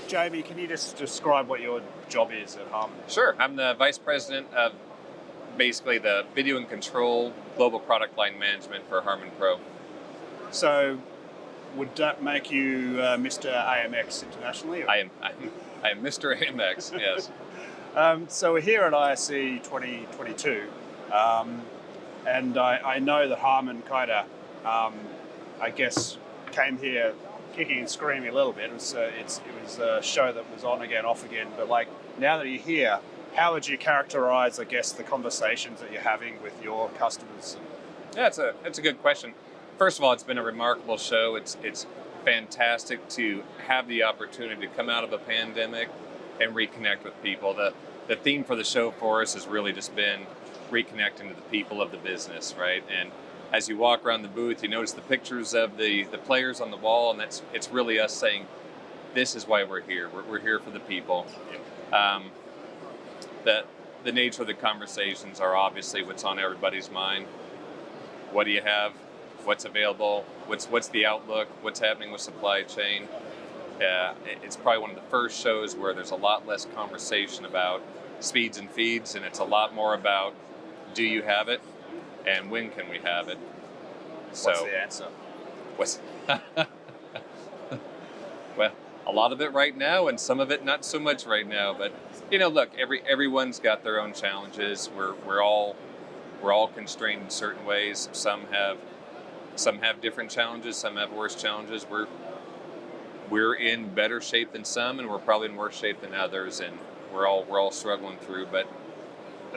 Jamie, can you just describe what your job is at Harman? Sure. I'm the Vice President of basically the video and control global product line management for Harman Pro. So, would that make you Mr. AMX internationally? I am Mr. AMX, yes. So we're here at ISE 2022, and I know that Harman kind of, I guess, came here kicking and screaming a little bit. It was a show that was on again, off again. But like now that you're here, how would you characterize, I guess, the conversations that you're having with your customers? Yeah, it's a good question. First of all, it's been a remarkable show. It's fantastic to have the opportunity to come out of a pandemic and reconnect with people. The theme for the show for us has really just been reconnecting to the people of the business, right? And as you walk around the booth, you notice the pictures of the players on the wall, and it's really us saying, this is why we're here. We're here for the people. The nature of the conversations are obviously what's on everybody's mind. What do you have? What's available? What's the outlook? What's happening with supply chain? It's probably one of the first shows where there's a lot less conversation about speeds and feeds, and it's a lot more about, do you have it, and when can we have it? So, what's the answer? Well, a lot of it right now, and some of it not so much right now. But look, everyone's got their own challenges. We're all constrained in certain ways. Some have different challenges. Some have worse challenges. We're in better shape than some, and we're probably in worse shape than others, and we're all struggling through. But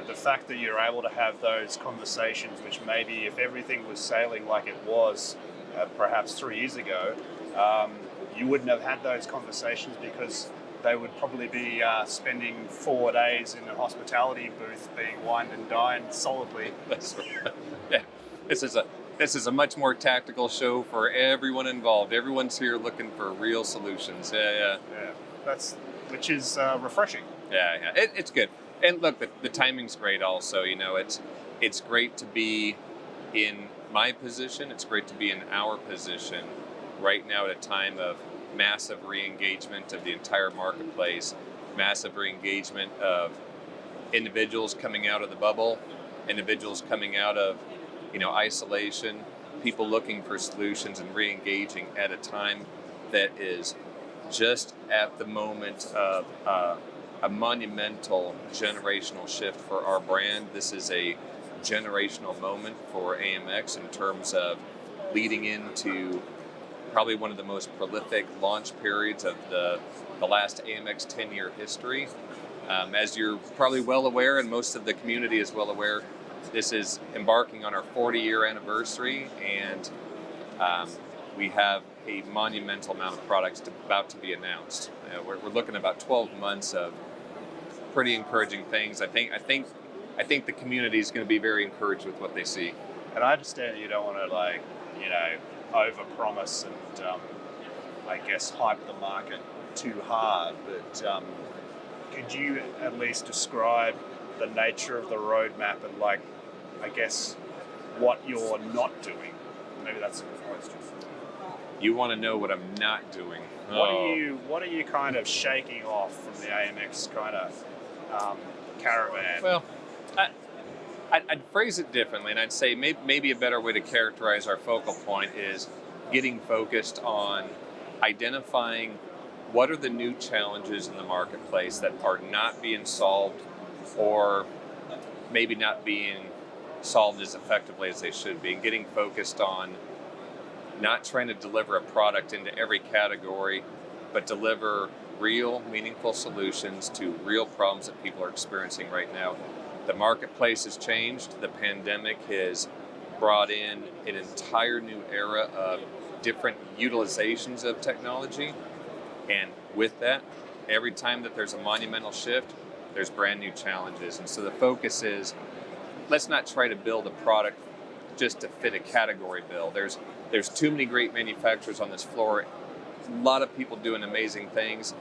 the fact that you're able to have those conversations, which maybe if everything was sailing like it was perhaps 3 years ago, you wouldn't have had those conversations because they would probably be spending 4 days in a hospitality booth being wined and dined solidly. That's right. Yeah, this is a much more tactical show for everyone involved. Everyone's here looking for real solutions. Yeah. That's which is refreshing. Yeah. It's good. And look, the timing's great. Also, it's great to be in my position. It's great to be in our position right now at a time of massive re-engagement of the entire marketplace, massive re-engagement of individuals coming out of the bubble, individuals coming out of isolation, people looking for solutions and re-engaging at a time that is just at the moment of a monumental generational shift for our brand. This is a generational moment for AMX in terms of leading into probably one of the most prolific launch periods of the last AMX 10-year history. As you're probably well aware, and most of the community is well aware, this is embarking on our 40-year anniversary, and we have a monumental amount of products about to be announced. We're looking at about 12 months of pretty encouraging things. I think the community is going to be very encouraged with what they see. And I understand that you don't want to overpromise and I guess hype the market too hard, but could you at least describe the nature of the roadmap and I guess what you're not doing? Maybe that's a good question. You want to know what I'm not doing? What are you kind of shaking off from the AMX kind of caravan? Well, I'd phrase it differently, and I'd say maybe a better way to characterize our focal point is getting focused on identifying what are the new challenges in the marketplace that are not being solved or maybe not being solved as effectively as they should be, and getting focused on not trying to deliver a product into every category, but deliver real, meaningful solutions to real problems that people are experiencing right now. The marketplace has changed. The pandemic has brought in an entire new era of different utilizations of technology. And with that, every time that there's a monumental shift, there's brand new challenges. And so the focus is, let's not try to build a product just to fit a category bill. There's too many great manufacturers on this floor. A lot of people doing amazing things.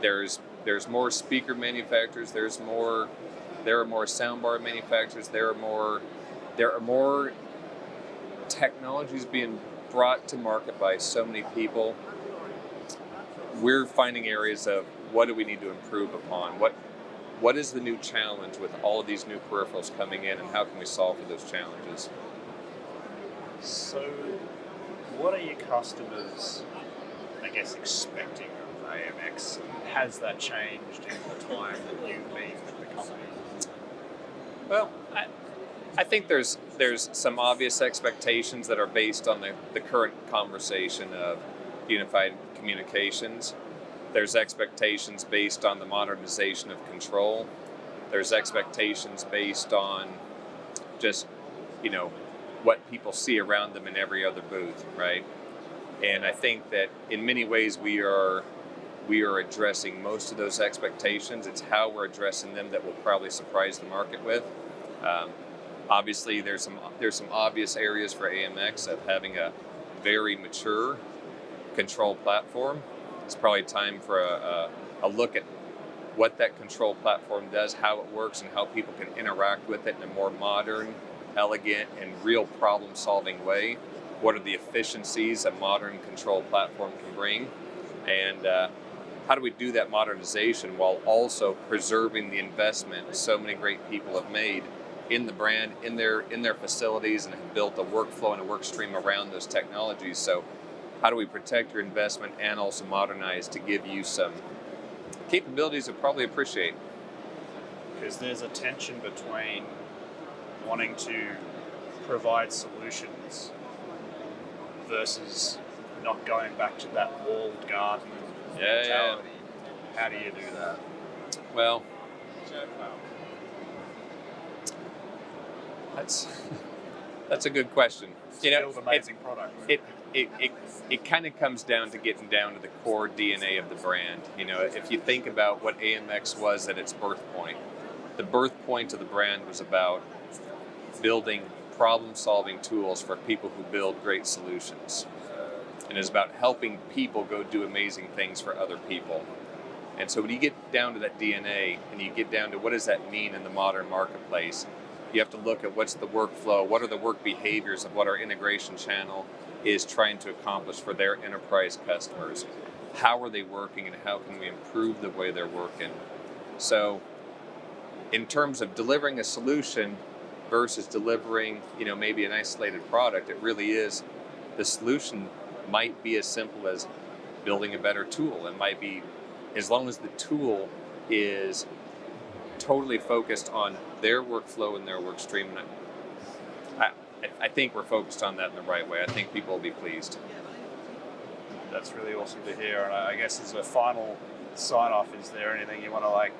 There's more speaker manufacturers. There are more soundbar manufacturers. There are more technologies being brought to market by so many people. we're finding areas of what do we need to improve upon, what is the new challenge with all of these new peripherals coming in, and how can we solve for those challenges? So, what are your customers, I guess, expecting of AMX? Has that changed in the time that you've been with the company? Well, I think there's some obvious expectations that are based on the current conversation of unified communications. There's expectations based on the modernization of control. There's expectations based on just, what people see around them in every other booth, right? And I think that in many ways we are addressing most of those expectations. It's how we're addressing them that will probably surprise the market with. Obviously, there's some obvious areas for AMX of having a very mature control platform. It's probably time for a look at what that control platform does, how it works, and how people can interact with it in a more modern, elegant, and real problem-solving way. What are the efficiencies a modern control platform can bring? And how do we do that modernization while also preserving the investment so many great people have made in the brand, in their facilities, and have built a workflow and a work stream around those technologies? So how do we protect your investment and also modernize to give you some capabilities you'll probably appreciate? Because there's a tension between wanting to provide solutions versus not going back to that walled garden mentality. How do you do that? Well, that's a good question. Build amazing product. It kind of comes down to getting down to the core DNA of the brand. If you think about what AMX was at its birth point, the birth point of the brand was about building problem-solving tools for people who build great solutions. And it's about helping people go do amazing things for other people. And so when you get down to that DNA and you get down to what does that mean in the modern marketplace, you have to look at what's the workflow, what are the work behaviors of what our integration channel is trying to accomplish for their enterprise customers. How are they working, and how can we improve the way they're working? So in terms of delivering a solution versus delivering, maybe an isolated product, it really is, the solution might be as simple as building a better tool. It might be, as long as the tool is totally focused on their workflow and their work stream. I think we're focused on that in the right way. I think people will be pleased. That's really awesome to hear. And I guess as a final sign-off, is there anything you want to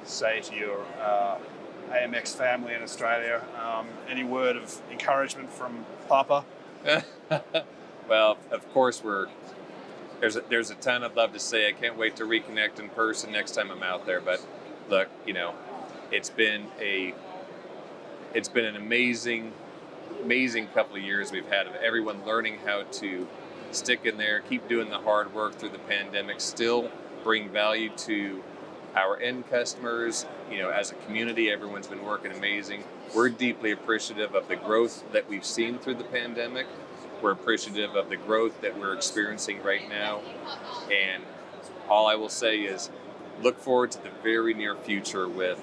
say to your AMX family in Australia? Any word of encouragement from Papa? Well, of course, there's a ton I'd love to say. I can't wait to reconnect in person next time I'm out there. But look, it's been an amazing couple of years we've had of everyone learning how to stick in there, keep doing the hard work through the pandemic, still bring value to our end customers. As a community, everyone's been working amazing. We're deeply appreciative of the growth that we've seen through the pandemic. We're appreciative of the growth that we're experiencing right now. And all I will say is look forward to the very near future with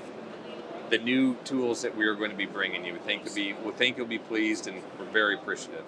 the new tools that we are going to be bringing you. We think you'll be pleased, and we're very appreciative.